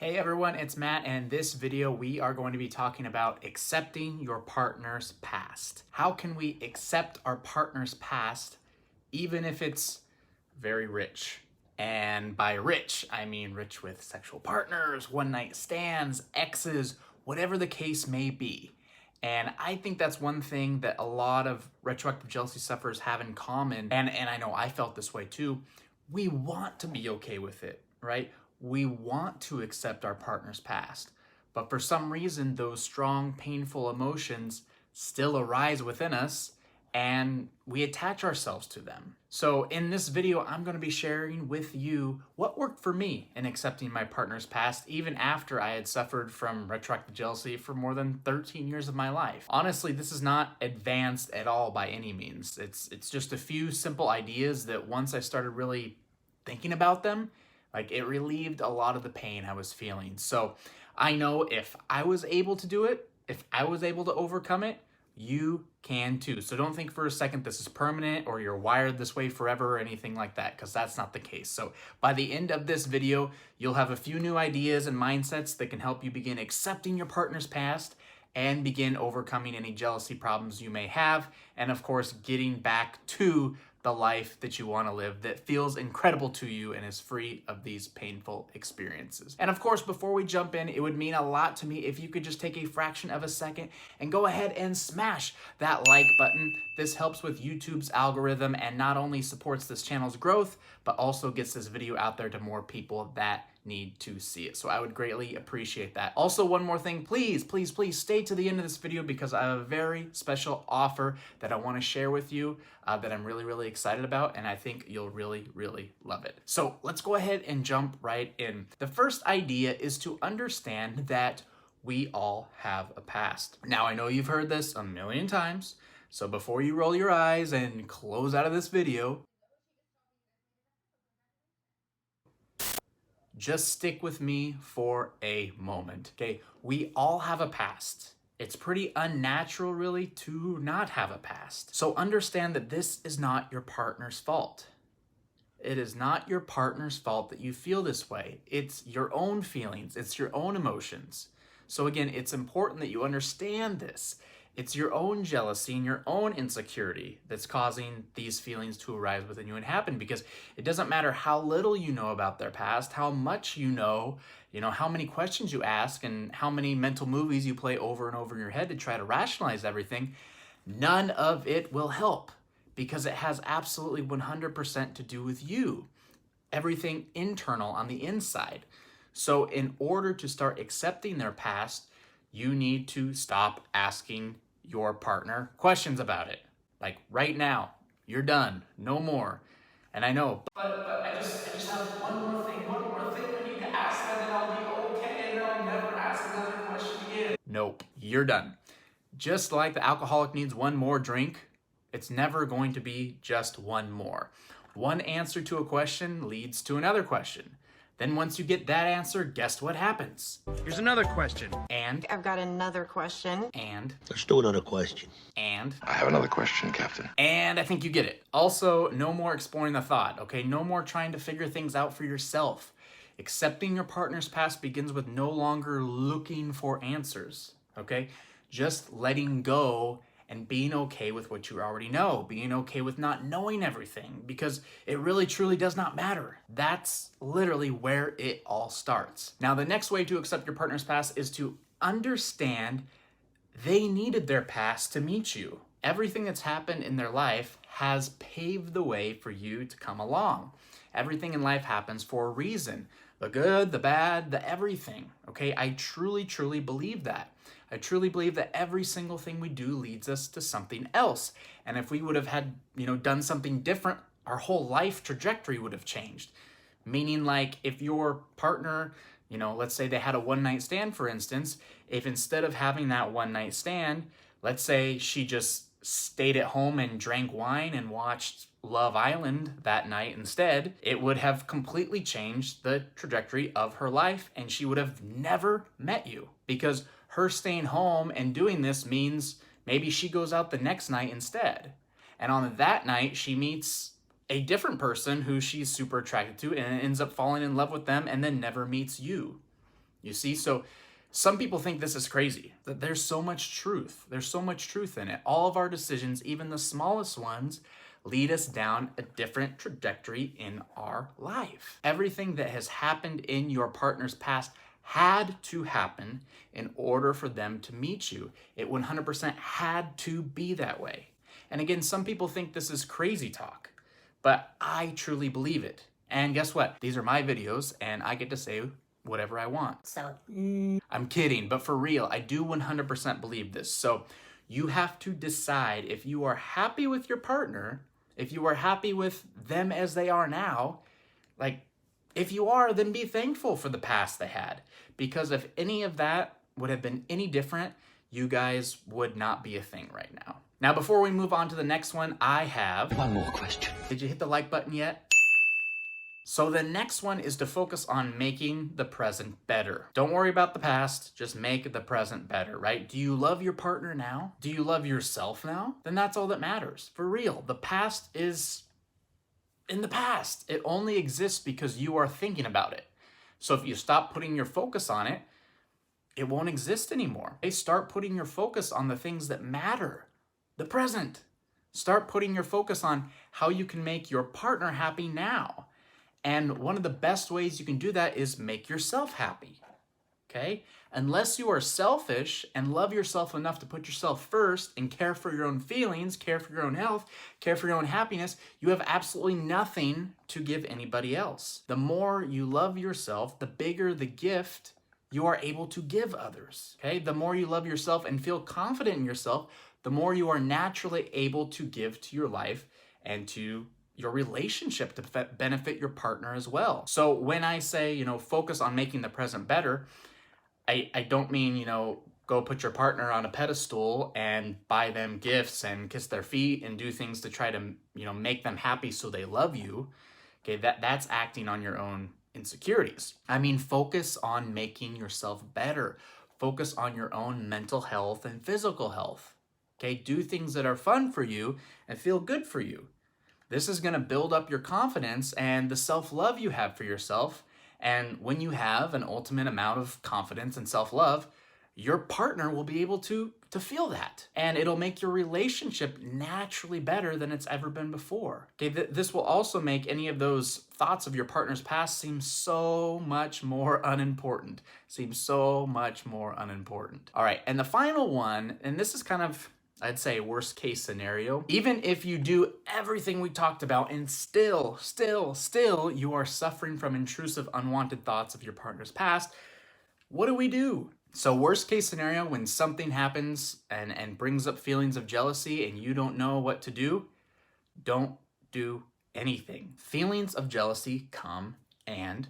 Hey everyone, it's Matt, and in this video we are going to be talking about accepting your partner's past. How can we accept our partner's past even if it's very rich? And by rich, I mean rich with sexual partners, one-night stands, exes, whatever the case may be. And I think that's one thing that a lot of retroactive jealousy sufferers have in common, and I know I felt this way too. We want to be okay with it, right? We want to accept our partner's past, but for some reason, those strong, painful emotions still arise within us and we attach ourselves to them. So in this video, I'm going to be sharing with you what worked for me in accepting my partner's past, even after I had suffered from retroactive jealousy for more than 13 years of my life. Honestly, this is not advanced at all by any means. It's just a few simple ideas that once I started really thinking about them, like it relieved a lot of the pain I was feeling. So I know if I was able to do it, if I was able to overcome it, you can too. So don't think for a second this is permanent or you're wired this way forever or anything like that, because that's not the case. So by the end of this video, you'll have a few new ideas and mindsets that can help you begin accepting your partner's past and begin overcoming any jealousy problems you may have. And of course, getting back to the life that you want to live that feels incredible to you and is free of these painful experiences. And of course, before we jump in, it would mean a lot to me if you could just take a fraction of a second and go ahead and smash that like button. This helps with YouTube's algorithm and not only supports this channel's growth, but also gets this video out there to more people that need to see it. So I would greatly appreciate that. Also, one more thing, please stay to the end of this video because I have a very special offer that I want to share with you that I'm really excited about, and I think you'll really love it. So let's go ahead and jump right in. The first idea is to understand that we all have a past. Now, I know you've heard this a million times, so before you roll your eyes and close out of this video, just stick with me for a moment, okay? We all have a past. It's pretty unnatural, really, to not have a past. So understand that this is not your partner's fault. It is not your partner's fault that you feel this way. It's your own feelings. It's your own emotions. So again, it's important that you understand this. It's your own jealousy and your own insecurity that's causing these feelings to arise within you and happen, because it doesn't matter how little you know about their past, how much you know, how many questions you ask and how many mental movies you play over and over in your head to try to rationalize everything. None of it will help because it has absolutely 100% to do with you. Everything internal on the inside. So in order to start accepting their past, you need to stop asking your partner questions about it. Like right now, you're done, no more. And I know, but I just have one more thing I need to ask them and I'll be okay and then I'll never ask another question again. Nope, you're done. Just like the alcoholic needs one more drink, it's never going to be just one more. One answer to a question leads to another question. Then once you get that answer, guess what happens? Here's another question. And? I've got another question. And? Let's do another question. And? I have another question, Captain. And I think you get it. Also, no more exploring the thought, okay? No more trying to figure things out for yourself. Accepting your partner's past begins with no longer looking for answers, okay? Just letting go and being okay with what you already know, being okay with not knowing everything, because it really truly does not matter. That's literally where it all starts. Now, the next way to accept your partner's past is to understand they needed their past to meet you. Everything that's happened in their life has paved the way for you to come along. Everything in life happens for a reason. The good, the bad, the everything, okay? I truly believe that. I truly believe that every single thing we do leads us to something else. And if we would have had, done something different, our whole life trajectory would have changed. Meaning, like, if your partner, let's say they had a one-night stand, for instance, if instead of having that one-night stand, let's say she just stayed at home and drank wine and watched Love Island that night instead, it would have completely changed the trajectory of her life and she would have never met you, because her staying home and doing this means maybe she goes out the next night instead. And on that night, she meets a different person who she's super attracted to and ends up falling in love with them and then never meets you. You see? So some people think this is crazy, that there's so much truth. There's so much truth in it. All of our decisions, even the smallest ones, lead us down a different trajectory in our life. Everything that has happened in your partner's past had to happen in order for them to meet you. It 100% had to be that way. And again, some people think this is crazy talk, but I truly believe it. And guess what? These are my videos, and I get to say whatever I want. So, I'm kidding, but for real, I do 100% believe this. So you have to decide if you are happy with your partner, if you are happy with them as they are now. Like, if you are, then be thankful for the past they had. Because if any of that would have been any different, you guys would not be a thing right now. Now, before we move on to the next one, I have one more question. Did you hit the like button yet? So the next one is to focus on making the present better. Don't worry about the past, just make the present better, right? Do you love your partner now? Do you love yourself now? Then that's all that matters. For real, the past is in the past. It only exists because you are thinking about it. So if you stop putting your focus on it, it won't exist anymore. Start putting your focus on the things that matter, the present. Start putting your focus on how you can make your partner happy now. And one of the best ways you can do that is make yourself happy, okay? Unless you are selfish and love yourself enough to put yourself first and care for your own feelings, care for your own health, care for your own happiness, you have absolutely nothing to give anybody else. The more you love yourself, the bigger the gift you are able to give others, okay? The more you love yourself and feel confident in yourself, the more you are naturally able to give to your life and to your relationship to benefit your partner as well. So when I say, focus on making the present better, I don't mean, go put your partner on a pedestal and buy them gifts and kiss their feet and do things to try to, make them happy so they love you. Okay, that's acting on your own insecurities. I mean, focus on making yourself better. Focus on your own mental health and physical health. Okay, do things that are fun for you and feel good for you. This is going to build up your confidence and the self-love you have for yourself. And when you have an ultimate amount of confidence and self-love, your partner will be able to feel that. And it'll make your relationship naturally better than it's ever been before. Okay, this will also make any of those thoughts of your partner's past seem so much more unimportant. All right, and the final one, and this is kind of, I'd say, worst case scenario. Even if you do everything we talked about and still you are suffering from intrusive, unwanted thoughts of your partner's past, what do we do? So worst case scenario, when something happens and brings up feelings of jealousy and you don't know what to do, don't do anything. Feelings of jealousy come and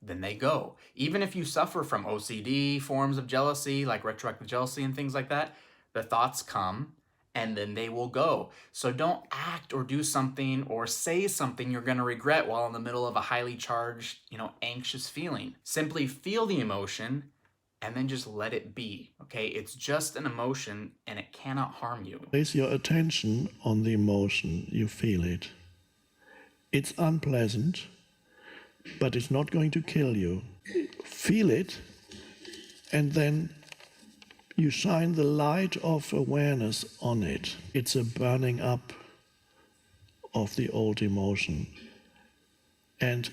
then they go. Even if you suffer from OCD forms of jealousy, like retroactive jealousy and things like that, the thoughts come and then they will go. So don't act or do something or say something you're going to regret while in the middle of a highly charged, anxious feeling. Simply feel the emotion and then just let it be, okay? It's just an emotion and it cannot harm you. Place your attention on the emotion, you feel it. It's unpleasant, but it's not going to kill you. Feel it, and then you shine the light of awareness on it. It's a burning up of the old emotion. And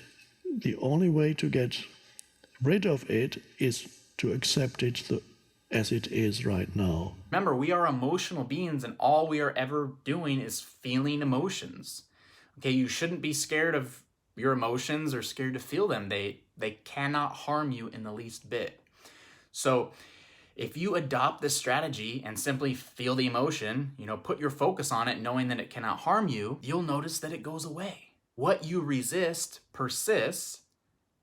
the only way to get rid of it is to accept it as it is right now. Remember, we are emotional beings and all we are ever doing is feeling emotions. Okay, you shouldn't be scared of your emotions or scared to feel them. They cannot harm you in the least bit. So if you adopt this strategy and simply feel the emotion, put your focus on it knowing that it cannot harm you, you'll notice that it goes away. What you resist persists,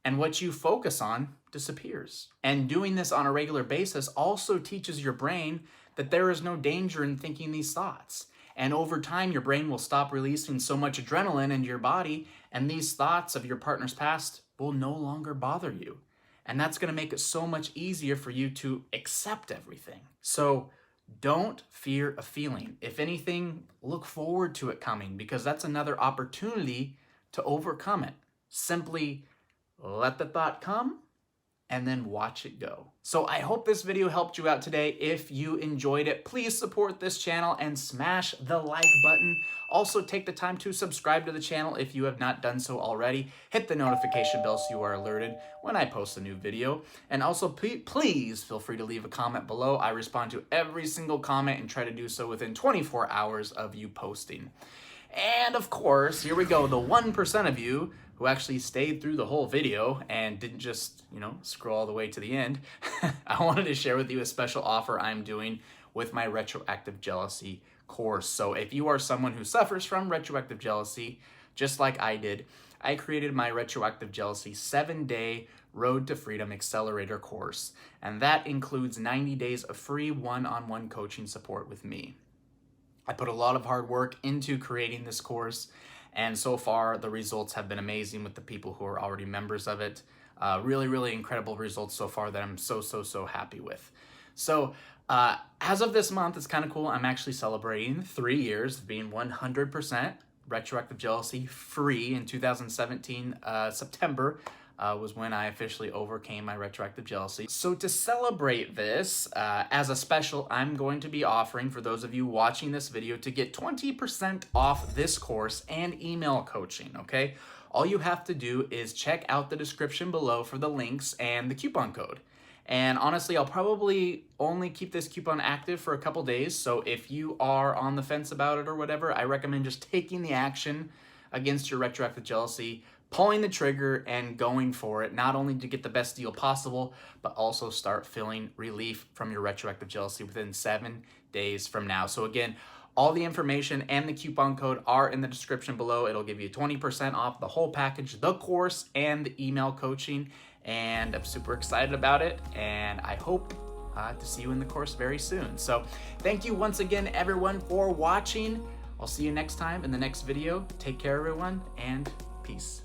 and what you focus on disappears. And doing this on a regular basis also teaches your brain that there is no danger in thinking these thoughts. And over time, your brain will stop releasing so much adrenaline into your body, and these thoughts of your partner's past will no longer bother you. And that's going to make it so much easier for you to accept everything. So don't fear a feeling. If anything, look forward to it coming, because that's another opportunity to overcome it. Simply let the thought come and then watch it go. So I hope this video helped you out today. If you enjoyed it, please support this channel and smash the like button. Also take the time to subscribe to the channel if you have not done so already. Hit the notification bell so you are alerted when I post a new video. And also please feel free to leave a comment below. I respond to every single comment and try to do so within 24 hours of you posting. And of course, here we go, the 1% of you who actually stayed through the whole video and didn't just, scroll all the way to the end. I wanted to share with you a special offer I'm doing with my Retroactive Jealousy course. So if you are someone who suffers from retroactive jealousy, just like I did, I created my Retroactive Jealousy 7-day Road to Freedom Accelerator course. And that includes 90 days of free one-on-one coaching support with me. I put a lot of hard work into creating this course, and so far the results have been amazing with the people who are already members of it. Really, really incredible results so far that I'm so happy with. So as of this month, it's kind of cool. I'm actually celebrating 3 years of being 100% Retroactive Jealousy free. In 2017, September, was when I officially overcame my retroactive jealousy. So to celebrate this, as a special, I'm going to be offering for those of you watching this video to get 20% off this course and email coaching, okay? All you have to do is check out the description below for the links and the coupon code. And honestly, I'll probably only keep this coupon active for a couple days, so if you are on the fence about it or whatever, I recommend just taking the action against your retroactive jealousy, pulling the trigger and going for it, not only to get the best deal possible, but also start feeling relief from your retroactive jealousy within 7 days from now. So again, all the information and the coupon code are in the description below. It'll give you 20% off the whole package, the course and the email coaching. And I'm super excited about it. And I hope to see you in the course very soon. So thank you once again, everyone, for watching. I'll see you next time in the next video. Take care, everyone, and peace.